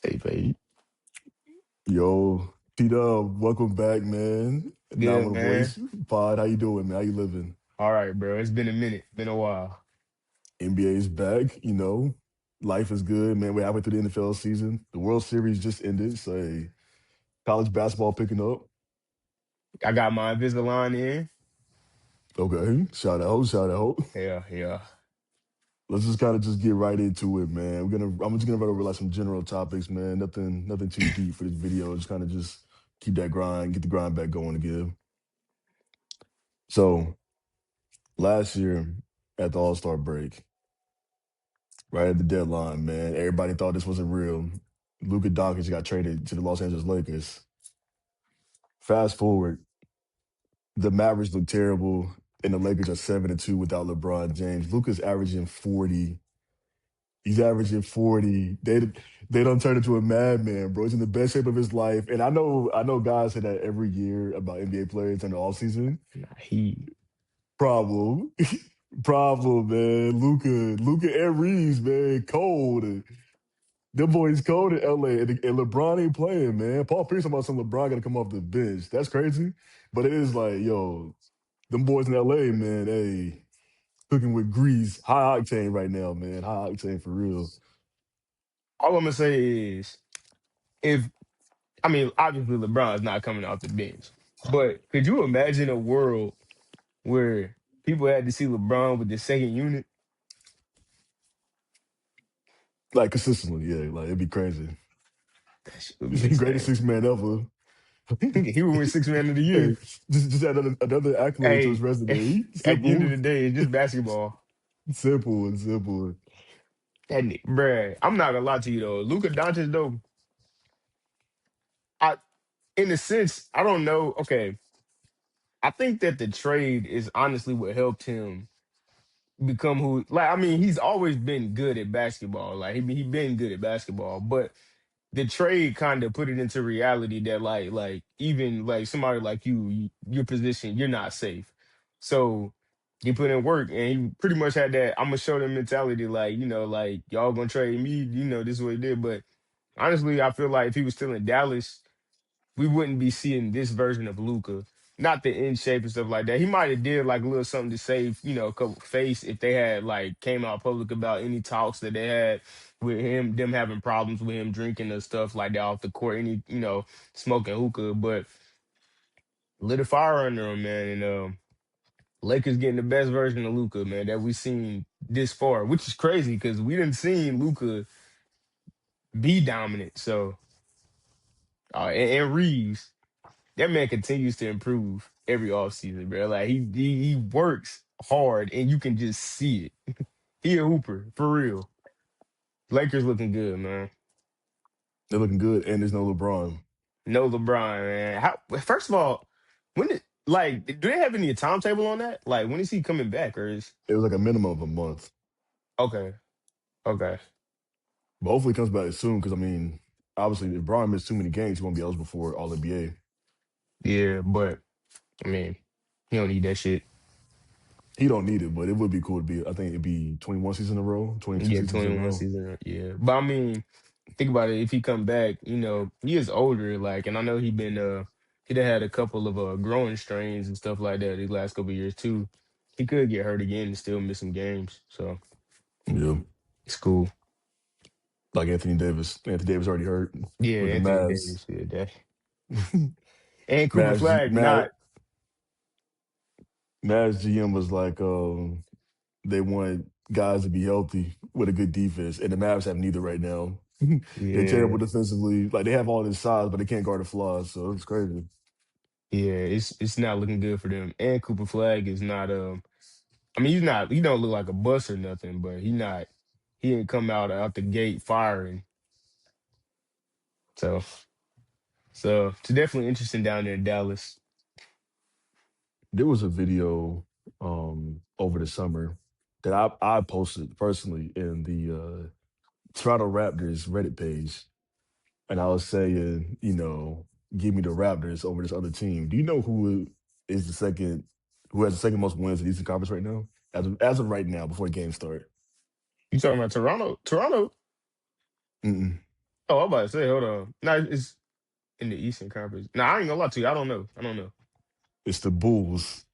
Hey, babe. Yo, T-Dub, welcome back, man. Good, Nominal man. Voice Pod. How you doing, man? How you living? All right, bro. It's been a minute. Been a while. NBA is back, Life is good, man. We're halfway through the NFL season. The World Series just ended, so hey, college basketball picking up. I got my Invisalign in. Okay, shout out. Yeah, yeah. Let's just kind of just get right into it, man. I'm just gonna run over like some general topics, man. Nothing too deep for this video. Just kind of just keep that grind, get the grind back going again. So last year at the All-Star break. Right at the deadline, man. Everybody thought this wasn't real. Luka Doncic got traded to the Los Angeles Lakers. Fast forward, the Mavericks look terrible, and the Lakers are 7-2 without LeBron James. Luka's averaging 40. He's averaging 40. They don't turn into a madman, bro. He's in the best shape of his life. And I know guys say that every year about NBA players in the offseason. Nah, he. Problem. Problem, man. Luka and Reeves, man, cold. Them boys cold in LA, and LeBron ain't playing, man. Paul Pierce talking about some LeBron got to come off the bench. That's crazy, but it is like, yo, them boys in LA, man, hey, cooking with grease, high octane right now, man, high octane for real. All I'm gonna say is, if I mean, obviously LeBron's not coming off the bench, but could you imagine a world where people had to see LeBron with the second unit? Like consistently, yeah, like it'd be crazy. That shit would be He's the greatest insane. six man ever. He would win six man of the Hey, year. just add another accolade to his Hey, resume. at the end of Simple, the day, it's just basketball. simple, and simple. Bruh, I'm not gonna lie to you though. Luka Doncic though, I in a sense, I don't know. Okay, I think that the trade is honestly what helped him become who. Like, I mean, he's always been good at basketball. Like, he been good at basketball, but the trade kind of put it into reality that even like somebody like your position, you're not safe. So he put in work, and he pretty much had that I'm gonna show them mentality. Like, like y'all gonna trade me. This is what he did. But honestly, I feel like if he was still in Dallas, we wouldn't be seeing this version of Luca. Not the in shape and stuff like that. He might have did like a little something to save, a couple face if they had like came out public about any talks that they had with him, them having problems with him drinking and stuff like that off the court, any, smoking hookah, but lit a fire under him, man. And Lakers getting the best version of Luca, man, that we've seen this far, which is crazy because we didn't seen Luca be dominant. So and Reeves. That man continues to improve every offseason, bro. Like he works hard and you can just see it. He a hooper, for real. Lakers looking good, man. They're looking good, and there's no LeBron. No LeBron, man. How first of all, when did like do they have any timetable on that? Like when is he coming back or is It was like a minimum of a month, okay, okay. but hopefully he comes back soon. Because I mean, obviously, if Brian missed too many games, he won't be eligible for All NBA. Yeah, but I mean, he don't need that shit. He don't need it, but it would be cool to be. I think it'd be 21 seasons in a row, 22 Yeah, seasons in a 21 row. season. Yeah. But I mean, think about it. If he come back, he is older. Like, and I know he done had a couple of growing strains and stuff like that these last couple of years too. He could get hurt again and still miss some games. So Yeah, it's cool. like Anthony Davis. Anthony Davis already hurt Yeah, with the Anthony Mavs. Davis. Yeah, that and Cooper Mavs, Flag not. Mavs GM was like, they want guys to be healthy with a good defense, and the Mavs have neither right now. They're terrible Yeah, defensively. Like they have all this size, but they can't guard the flaws. So it's crazy. yeah. It's not looking good for them. And Cooper Flag is not. I mean, he's not. He don't look like a bust or nothing, but he not. He ain't come out the gate firing. So. So it's definitely interesting down there in Dallas. There was a video over the summer that I posted personally in the Toronto Raptors Reddit page, and I was saying, give me the Raptors over this other team. Do you know is the second, who has the second most wins in the Eastern Conference right now? As of right now, before the game start. You talking about Toronto? Toronto? Mm-mm. Oh, I'm about to say, hold on. No, it's in the Eastern Conference. No, I ain't gonna lie to you. I don't know. I don't know. It's the Bulls.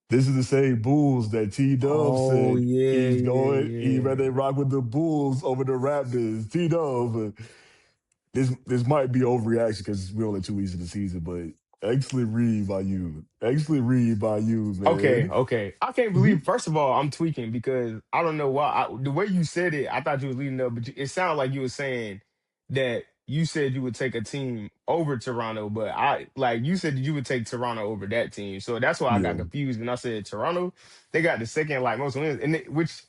This is the same Bulls that T Dub Oh said yeah, he's yeah, going. He'd yeah. rather rock with the Bulls over the Raptors. T Dub. This might be overreaction because we're only 2 weeks in the season, but excellent read by you. Excellent read by you, Okay, man. okay. I can't believe. First of all, I'm tweaking because I don't know why. The way you said it, I thought you was leading up, but it sounded like you were saying that you said you would take a team over Toronto, but I like you said that you would take Toronto over that team. So that's why I got Yeah, confused when I said Toronto. They got the second like most wins, which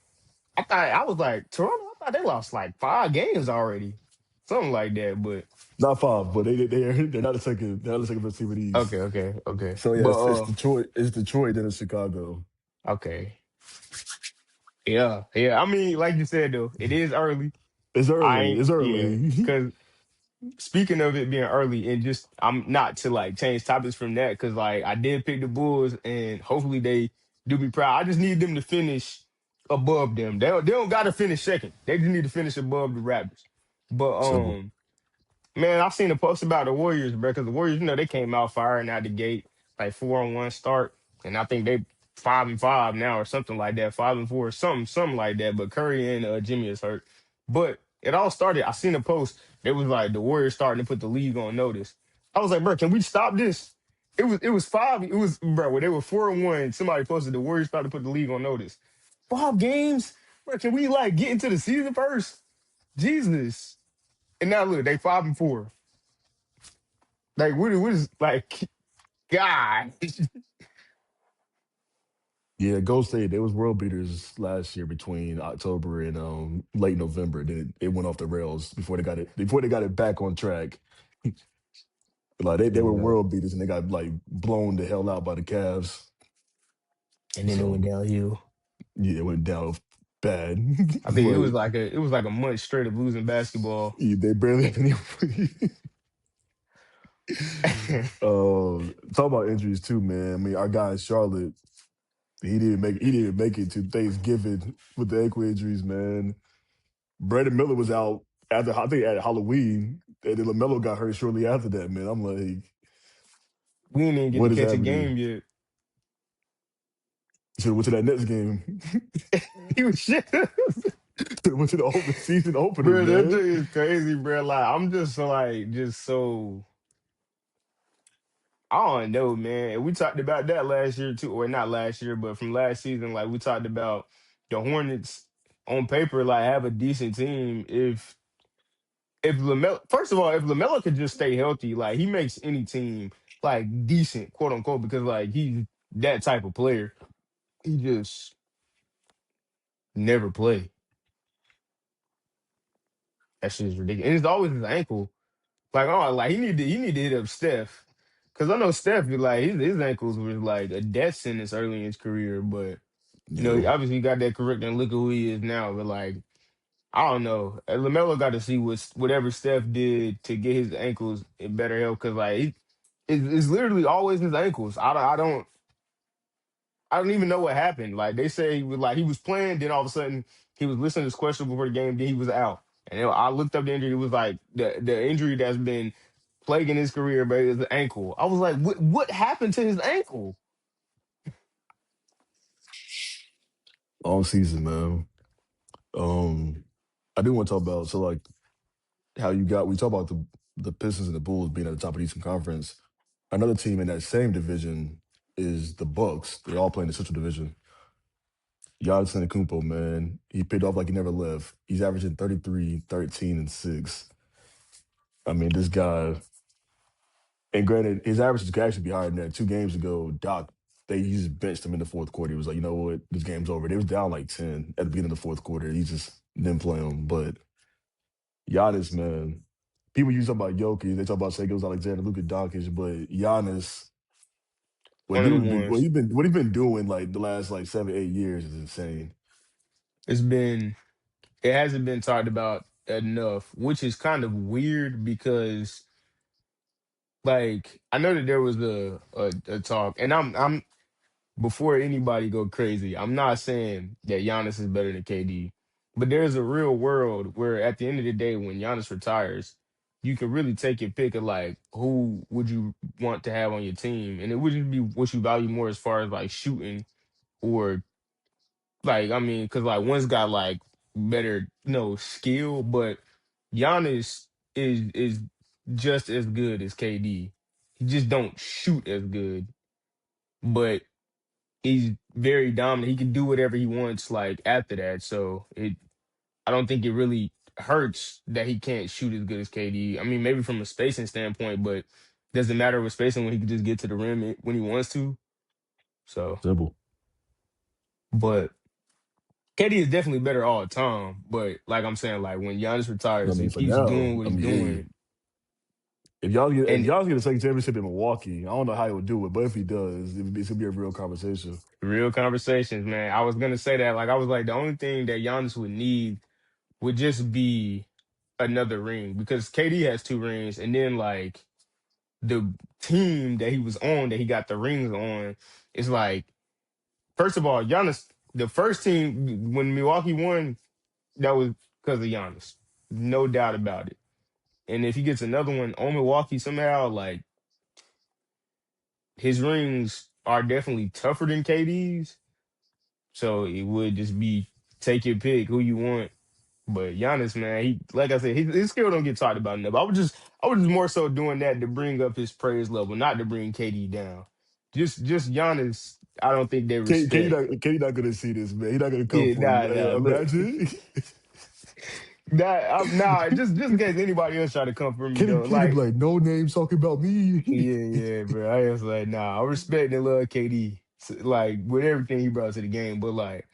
I thought I was like Toronto. I thought they lost like 5 games already, something like that. But not five, but they're not the second. They're not the second best team in the East. okay, okay, okay. So yeah, But it's Detroit. It's Detroit, then it's Chicago. okay, yeah, yeah. I mean, like you said though, it is early. It's I early. ain't, It's yeah. early. Cause speaking of it being early and just I'm not to like change topics from that because like I did pick the Bulls and hopefully they do me proud. I just need them to finish above them. They don't gotta finish second. They just need to finish above the Raptors. But Simple. man, I've seen a post about the Warriors, bro, because the Warriors, they came out firing out the gate, like 4-1 start. And I think they 5-5 now or something like that, 5-4, something like that. But Curry and Jimmy is hurt. But it all started. I seen a post. It was like the Warriors starting to put the league on notice. I was like, bro, can we stop this? It was five. It was bro. When they were 4-1, somebody posted the Warriors started to put the league on notice. 5 games, bro. Can we like get into the season first? Jesus. And now look, they 5-4. Like what is like God? Yeah, Gold State. They was world beaters last year between October and late November. Then it went off the rails before they got it. Before they got it back on track. Like they were Yeah. world beaters and they got like blown the hell out by the Cavs. And then it went So downhill. yeah, it went down bad. I think it But was like a month straight of losing basketball. yeah, they barely have any. Talk about injuries too, man. I mean, our guy in Charlotte, he didn't make it to Thanksgiving with the ankle injuries, man. Brandon Miller was out after I think at Halloween, and then Lamelo got hurt shortly after that. Man, I'm like, We didn't even get to what is catch a happening? game yet. Should have went to that next game. He was shit. Should have went to the open season opener, Bro, that man. thing is crazy, bro. Like I'm just so like just so I don't know, man. And we talked about that last year too, or not last year, but from last season. Like we talked about the Hornets on paper, like have a decent team if Lamelo, first of all, if Lamelo could just stay healthy, like he makes any team like decent, quote unquote, because like he's that type of player. He just never play. That shit's ridiculous. And it's always his ankle. Like, oh, like he need to hit up Steph. Cause I know Steph like his ankles were like a death sentence early in his career, but he Yeah. obviously got that correct and look who he is now. But like, I don't know. Lamelo got to see whatever Steph did to get his ankles in better health. Cause like it's literally always his ankles. I don't even know what happened. Like they say he was playing, then all of a sudden he was listening to this question before the game, then he was out. And I looked up the injury. It was like the injury that's been plaguing his career, but it's the ankle. I was like, what happened to his ankle? Long season, man. Um, I do want to talk about like how you got we talk about the Pistons and the Bulls being at the top of the Eastern Conference. Another team in that same division is the Bucks. They all play in the Central Division. Giannis Antetokounmpo, man, he paid off like he never left. He's averaging 33, 13, and 6. I mean, this guy, and granted, his averages could actually be higher than that. 2 games ago, he just benched him in the fourth quarter. He was like, you know what, this game's over. They was down like 10 at the beginning of the fourth quarter. He just didn't play him. But Giannis, man, people use talk about Jokic, they talk about Shai Alexander, Luka Doncic, but Giannis, what One of the dude's been ones. what he's been doing like the last like 7, 8 years is insane. It's been it hasn't been talked about enough, which is kind of weird because like I know that there was a talk, and I'm before anybody go crazy, I'm not saying that Giannis is better than KD. But there's a real world where at the end of the day, when Giannis retires, you can really take your pick of like who would you want to have on your team, and it wouldn't be what you value more as far as like shooting or like I mean, because like one's got like better skill, but Giannis is just as good as KD. He just don't shoot as good, but he's very dominant. He can do whatever he wants like after that. So I don't think it really hurts that he can't shoot as good as KD. I mean, maybe from a spacing standpoint, but doesn't matter with spacing when he can just get to the rim when he wants to. So, Simple. but KD is definitely better all the time. But like I'm saying, like when Giannis I retires, mean, he for keeps now, doing what I he's mean, hey, doing. if And y'all get a second championship in Milwaukee, I don't know how he would do it, but if he does, it's gonna be a real conversation. real conversations, man. I was gonna say that. Like I was like, the only thing that Giannis would need would just be another ring because KD has two rings, and then like the team that he was on that he got the rings on is like first of all, Giannis, the first team when Milwaukee won, that was because of Giannis. No doubt about it. And if he gets another one on Milwaukee somehow, like his rings are definitely tougher than KD's. So it would just be take your pick who you want. But Giannis, man, he like I said, his skill don't get talked about enough. I was just more so doing that to bring up his praise level, not to bring KD down. Just Giannis, I don't think they respect. KD not gonna see this, man. He not gonna come Yeah, for you. nah, nah. Look, Imagine nah. Just in case anybody else try to come for me though. KD be Like, like, no names talking about me. yeah, bro. I was like, nah. I respect and love KD, like with everything he brought to the game. But like,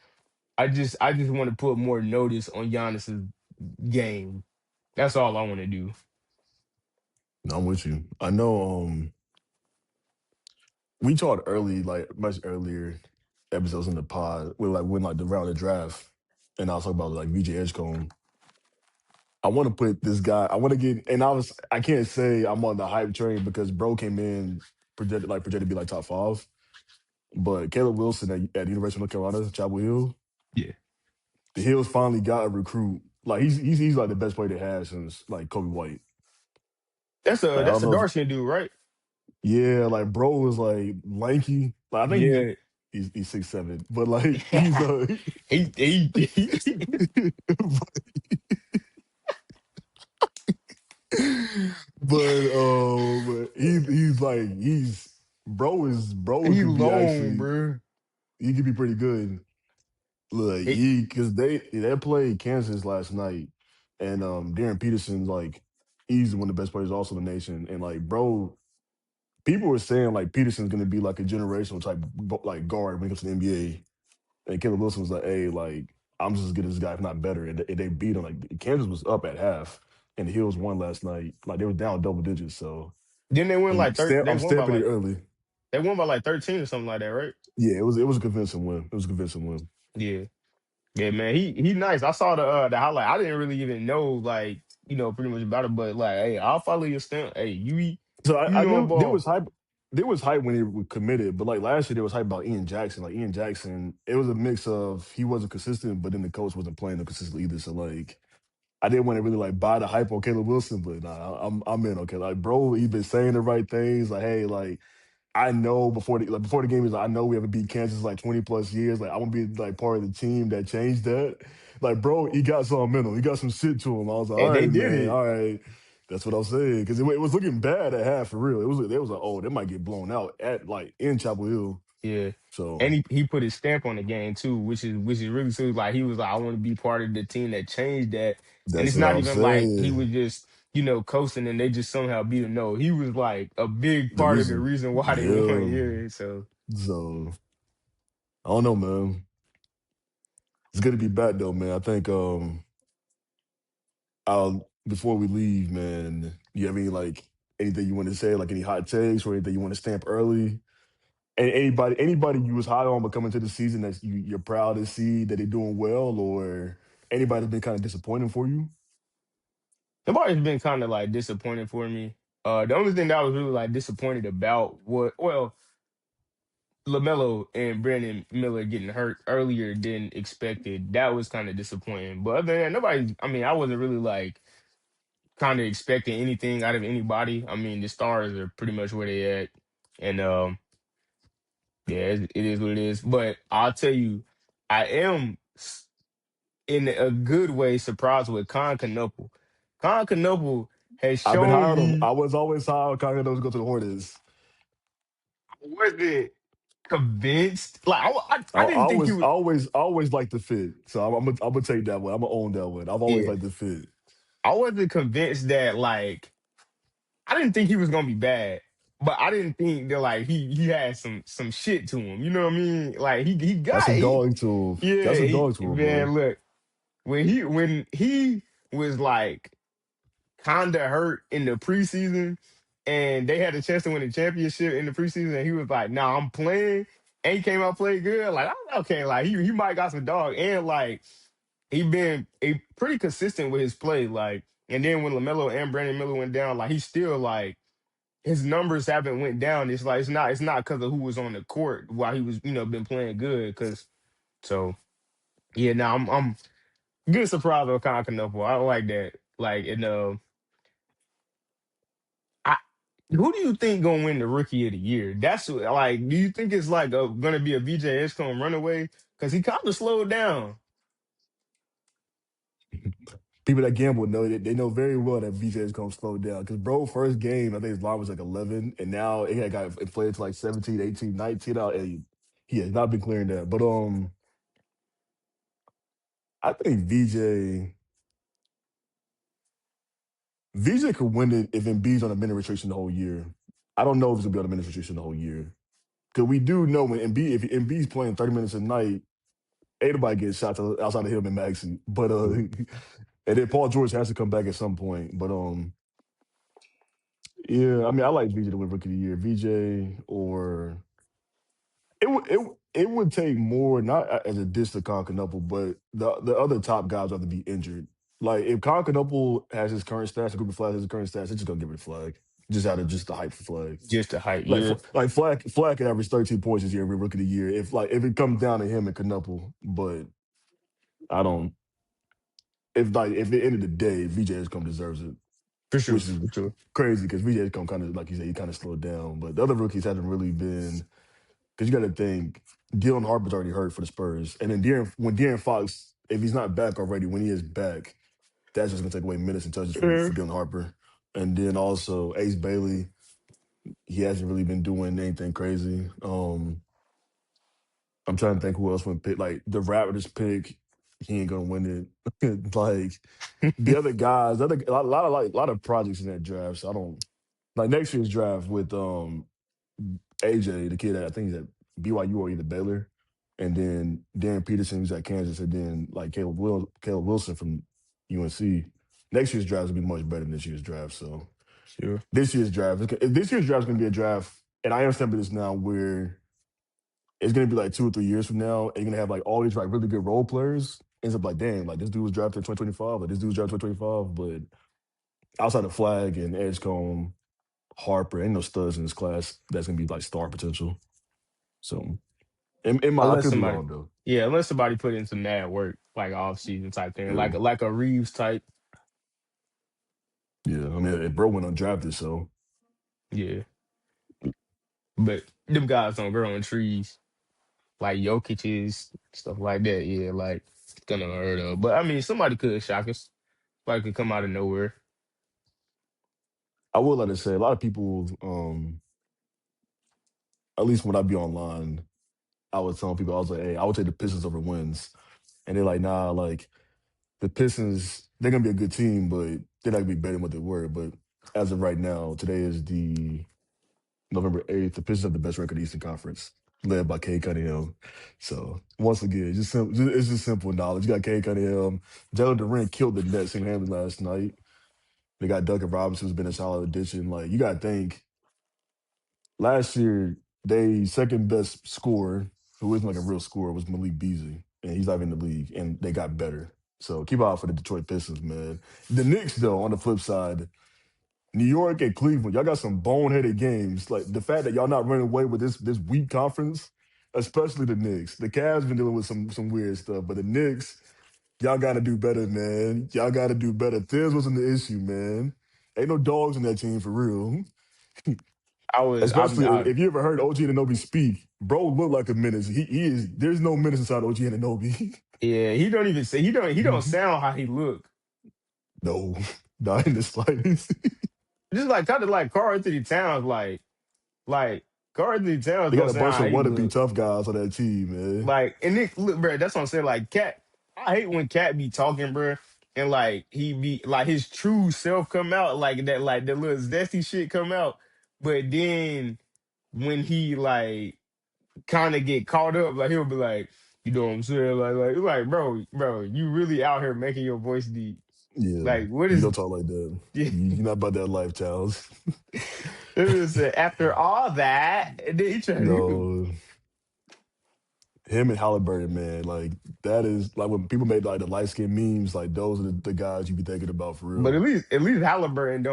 I just want to put more notice on Giannis's game. That's all I want to do. No, I'm with you. I know. We talked early, like much earlier episodes in the pod, with like when like the round of draft, and I was talking about like VJ Edgecombe. I want to put this guy. I want to get, and I can't say I'm on the hype train because bro came in projected to be like top five, but Caleb Wilson at University of North Carolina, Chapel Hill, Yeah, the Hills finally got a recruit. Like he's like the best player they had since like Kobe White. that's a Like I that's don't a know, dark skin dude, right? yeah, like bro was like lanky. Like I think Yeah. he's 6'7", but like he's he but he's like bro he could be long, actually bro. he could be pretty good. Look, He, because they played Kansas last night, and Darren Peterson's like he's one of the best players also in the nation, and like bro, people were saying like Peterson's gonna be like a generational type like guard when it comes to the NBA, and Caleb Wilson was like, hey, like I'm just as good as this guy, if not better, and they beat him. Like Kansas was up at half, and the Hills won last night. Like they were down double digits, so then they I'm won by stamping it like early. 13 or something like that, right? Yeah, it was a convincing win. It was a convincing win. Yeah. Yeah, man. He nice. I saw the highlight. I didn't really even know like, pretty much about it, but like, hey, I'll follow your stamp. Hey, So you I be on knew there was ball. hype. There was hype when he was committed, but like last year there was hype about Ian Jackson. Like Ian Jackson, it was a mix of he wasn't consistent, but then the coach wasn't playing him consistently either. So like I didn't want to really like buy the hype on Caleb Wilson, but nah, I'm in. Okay, like bro, he been saying the right things. Like hey, like I know before the game is like, I know we haven't beat Kansas like 20 plus years. Like I want to be like part of the team that changed that. Like bro, he got something in him. He got some shit to him. I was like, And all they right, did man, it. all right. That's what I'm saying because it was looking bad at half for real. It was like oh they might get blown out at like in Chapel Hill. Yeah. And So he put his stamp on the game too, which is really sweet. Like he was like, I want to be part of the team that changed that. And that's it's what not I'm even like he saying. was just, coasting and they just somehow beat him. No, he was like a big The part of the reason, reason why they won. yeah. Yeah. So So I don't know, man. It's good to be back though, man. I think I'll before we leave, man, you have any like anything you want to say, like any hot takes or anything you want to stamp early? And anybody you was high on but coming to the season that you're proud to see that they're doing well, or anybody that's been kind of disappointing for you? nobody's been kind of like disappointed for me. The only thing that I was really like disappointed about what well, LaMelo and Brandon Miller getting hurt earlier than expected, that was kind of disappointing. But other than that, nobody. I mean, I wasn't really like kind of expecting anything out of anybody. I mean, the stars are pretty much where they at, and yeah, it is what it is. But I'll tell you, I am in a good way surprised with Con Canuple. Con Canuple has I've been high shown on him. me I was always high on Chicago to go to the Hornets. I wasn't convinced. Like I I didn't think he always, would. always, always like the fit. So I'm gonna take that one. I'm gonna own that one. I've always Yeah, liked the fit. I wasn't convinced that like I didn't think he was gonna be bad, but I didn't think that like he had some shit to him. You know what I mean? Like he That's got a he dog tool. yeah That's a dog tool, bro. man look when he was like kinda hurt in the preseason and they had a chance to win the championship in the preseason and he was like, nah, I'm playing and he came out played good. Like, okay, like he might got some dog and like he been pretty consistent with his play. Like, and then when LaMelo and Brandon Miller went down, like he's still like his numbers haven't went down. It's like it's not because of who was on the court while he was, been playing good. Cause so yeah, now I'm good surprise on Constantinople. I like that. Like, and I who do you think gonna win the rookie of the year? That's like, do you think it's like gonna be a VJ Escom runaway? Because he kind of slowed down People that gamble know that they know very well that VJ is gonna slow down. Because bro, first game, I think his line was like 11, and now it had got inflated to like 17, 18, 19 out. And he has not been clearing that. But I think VJ could win it if Embiid's on a minute restriction the whole year. I don't know if he's gonna be on a minute restriction the whole year. Because we do know when Embiid, if Embiid's playing 30 minutes a night, ain't nobody gets shots outside of him and Maxey. But and then Paul George has to come back at some point. But yeah, I mean, I like VJ to win Rookie of the Year. VJ or it would take more, not as a diss to Conkanople, but the other top guys have to be injured. Like if Conkanople has his current stats, a group of Flag has his current stats, they're just gonna give it a flag. Just out of just the hype for Flag. just to hype. Like Yeah, Flag can average 13 points this year, every Rookie of the Year. If it comes down to him and Canuple, but I don't. If at the end of the day, VJ's come deserves it, for sure, which is for sure. crazy because VJ's come kind of like you said, he kind of slowed down. But the other rookies haven't really been because you got to think Dylan Harper's already hurt for the Spurs, and then when De'Aaron Fox, if he's not back already, when he is back, that's just gonna take away minutes and touches Yeah. for Dylan Harper. And then also Ace Bailey, he hasn't really been doing anything crazy. I'm trying to think who else went pick. Like the Raptors pick, he ain't gonna win it. Like the other guys, a lot of projects in that draft. So I don't like next year's draft with AJ, the kid that I think he's at BYU or either Baylor, and then Darren Peterson who's at Kansas, and then like Caleb Wilson from UNC. Next year's draft is gonna be much better than this year's draft. So Sure. this year's draft is gonna be a draft, and I understand this now where it's gonna be like 2 or 3 years from now, and you're gonna have like all these like really good role players. Ends up like, damn, like this dude was drafted in 2025, like this dude was drafted in 2025. But outside of Flag and Edgecombe, Harper, ain't no studs in this class that's gonna be like star potential. So I Unless could be somebody, wrong though. yeah, unless somebody put in some mad work, like off season type thing, Yeah, like a Reeves type. yeah. I mean, bro went undrafted, so Yeah, but them guys don't grow on trees like Jokic's stuff like that. Yeah, like it's gonna unheard of. But I mean, somebody could shock us. Somebody could come out of nowhere. I would like to say a lot of people. At least when I be online, I was telling people I was like, "Hey, I would take the Pistons over wins," and they're like, "Nah, like the Pistons, they're gonna be a good team, but they're not gonna be better than what they were." But as of right now, today is the November 8th. The Pistons have the best record in the Eastern Conference, led by Kay Cunningham. So once again, it's just simple knowledge. You got Kay Cunningham. Jalen Durant killed the Nets single-handedly last night. They got Duncan Robinson, who's been a solid addition. Like you got to think, last year they second best scorer, who isn't like a real scorer, was Malik Beasley, and he's not even in the league, and they got better. So keep an eye out for the Detroit Pistons, man. The Knicks, though, on the flip side, New York and Cleveland, y'all got some boneheaded games. Like the fact that y'all not running away with this weak conference, especially the Knicks. The Cavs been dealing with some weird stuff, but the Knicks, y'all got to do better, man. Y'all got to do better. Thibs wasn't the issue, man. Ain't no dogs in that team for real. Especially I if you ever heard OG Anunoby speak, bro, look like a menace. He is. There's no menace inside OG Anunoby. yeah, he don't even say he don't sound how he look. No, not in the slightest. Just like kind of like Karl Anthony Towns, like Karl Anthony Towns They got don't a sound bunch how of he wannabe look. tough guys on that team, man. Like and Nick, look, bro, that's what I'm saying. Like Cat, I hate when Cat be talking, bro, and like he be like his true self come out, like the little zesty shit come out. But then when he like kind of get caught up, like he'll be like, you know what I'm saying, bro, you really out here making your voice deep. Yeah, Like what you is don't talk like that. it You're not about that life, Charles. was after all that, and then he tried. No, him and Halliburton, man, like that is like when people made like the light skin memes, like those are the guys you be thinking about for But real. at least Halliburton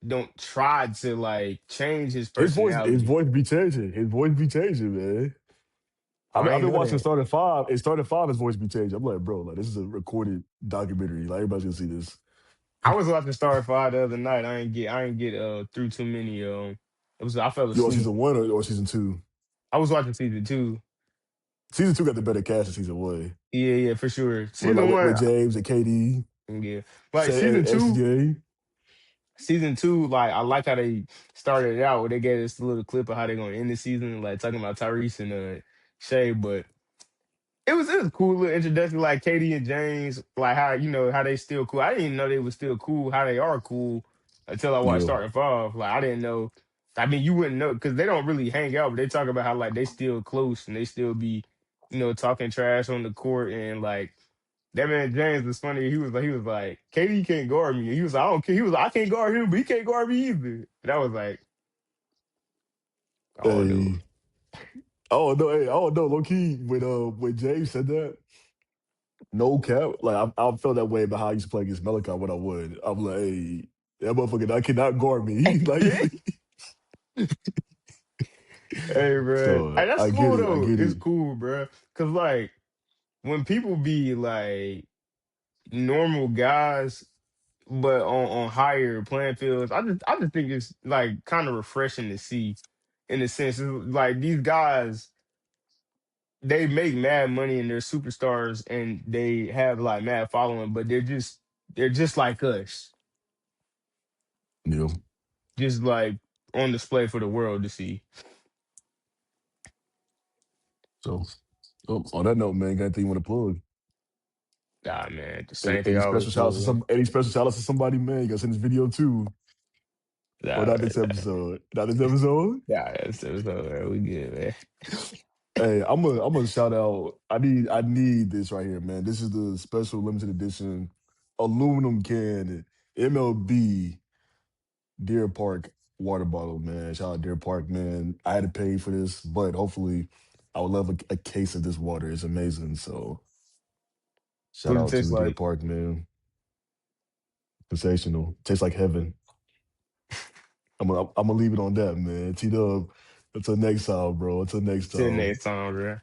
don't try to like change his His personality. voice be changing. His voice be changing, man. Oh, I I've ain't been know watching that. Starting Five. And Starting Five, his voice be changing. I'm like, bro, like this is a recorded documentary. Like everybody's gonna see this. I was watching Star Five the other night. I ain't get through too many. It was I fell You on asleep. season one or season two? I was watching season two. Season two got the better cast than season one. Yeah, yeah, for sure. With like Season one, with James and KD, yeah, like say and SJ. season two, like I like how they started it out. Where they gave us a little clip of how they're gonna end the season, like talking about Tyrese and Shay, but. It was a cool little introduction, like Katie and James, like how how they still cool. I didn't even know they was still cool, how they are cool until I watched Yeah. Starting Five. Like I didn't know. I mean, you wouldn't know because they don't really hang out, but they talk about how like they still close and they still be, talking trash on the court and like that man James was funny. He was like, Katie can't guard me. He was like, I don't care. He was like, I can't guard him, but he can't guard me either. And I was like, oh no. Hey. Oh no, hey, oh no, low key when James said that, no cap, like I felt that way about how I used to play against Malachi when I would. I'm like, hey, that motherfucker I cannot guard me. Like Hey, bro. so Hey, that's I get cool it, I though. get It's it. cool, bro. Cause like when people be like normal guys, but on higher playing fields, I just think it's like kind of refreshing to see. In a sense, it's like these guys, they make mad money and they're superstars and they have like mad following, but they're just like us, You know. just like on display for the world to see. So on that note, man, got anything you want to plug? Nah, man, the same thing Any I always special shout outs to plug. any special shout outs to somebody, man? You gotta send this video too. Or Nah, not this episode. Not this episode. nah, that's we good, man. Hey, I'm gonna shout out. I need this right here, man. This is the special limited edition aluminum can MLB Deer Park water bottle, man. Shout out Deer Park, man. I had to pay for this, but hopefully I would love a case of this water. It's amazing. So shout What it out tastes to Deer like? Park, man. Sensational. Tastes like heaven. I'm gonna leave it on that, man. T Dub. Until next time, bro. Until next Till time. next time, bro.